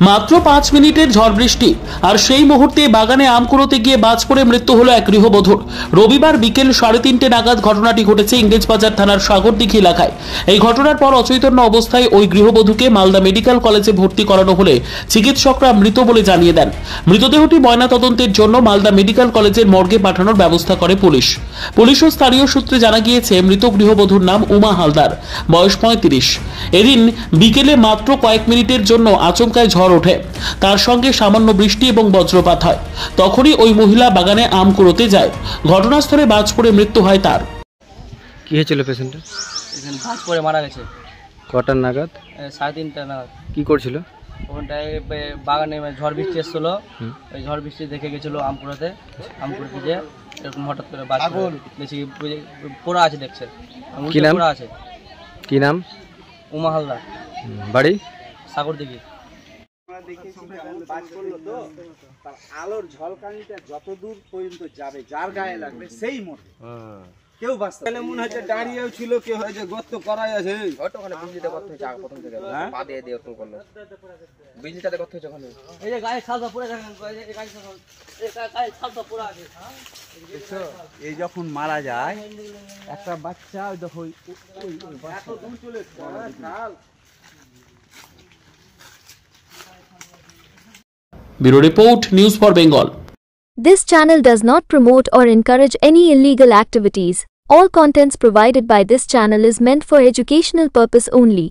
মাত্র 5 মিনিটের ঝড় বৃষ্টি আর সেই মুহূর্তে বাগানে আম কুড়োতে গিয়ে বাজ পড়ে মৃত্যু হলো এক গৃহবধূর। রবিবার বিকেল 3:30 নাগাদ ঘটনাটি ঘটেছে ইংরেজবাজার থানার সাগরদিঘি এলাকায়। এই ঘটনার পর অচৈতন্য অবস্থায় ওই গৃহবধূকে মালদা মেডিকেল কলেজে ভর্তি করানো হলে চিকিৎসকরা মৃত বলে জানিয়ে দেন। মৃতদেহটি ময়নাতদন্তের জন্য মালদা মেডিকেল কলেজের মর্গে পাঠানোর ব্যবস্থা করে পুলিশ। পুলিশ ও স্থানীয় সূত্রে জানা গিয়েছে মৃত গৃহবধূর নাম উমা হালদার, বয়স 35। এদিন বিকেলে মাত্র কয়েক মিনিটের জন্য আচমকায় ঝড় ওঠে, তার সঙ্গে সামান্য বৃষ্টি এবং বজ্রপাত হয়। তখনই ওই মহিলা বাগানে আম কুড়োতে যায়। ঘটনাস্থলে বাজ পড়ে মৃত্যু হয় তার। কি হয়েছিল পেশেন্টের? এখানে বাজ পড়ে মারা গেছে। কটার নাগাদ? 3:30 নাগাদ। কি করছিল? ওখানটায় বাগানে ঝড় বৃষ্টি এসেছিল, ওই ঝড় বৃষ্টি দেখে গেছিল আম কুড়োতে যে এরকম হঠাৎ করে বাজ বেশি পোড়া আছে দেখছে। কি নাম? পোড়া আছে। কি নাম? উমা হালদার। বাড়ি? সাগরদিঘি। আলোর ঝলকানিটা যত দূর পর্যন্ত যাবে, যার গায়ে লাগবে সেই মরবে, কেউ বাঁচতে পারবে না। মনে হচ্ছে দাঁড়িয়েও ছিল, কেউ হয়েছে গর্ত করাই আছে। ওখানে বিজলিতে গর্ত হয়েছে, আগে প্রথম থেকে পা দিয়ে দিয়ে ওরকম করলো, বিজলিটাতে গর্ত হয়েছে ওখানে। এই যে গায়ে ছালটা পড়ে দেখেন, এই গায়ে ছালটা পড়ে আছে। এই যখন মারা যায় একটা বাচ্চা, ওই দেখো এত দূর চলে bureau report, news for Bengal. This channel does not promote or encourage any illegal activities. All contents provided by this channel is meant for educational purpose only.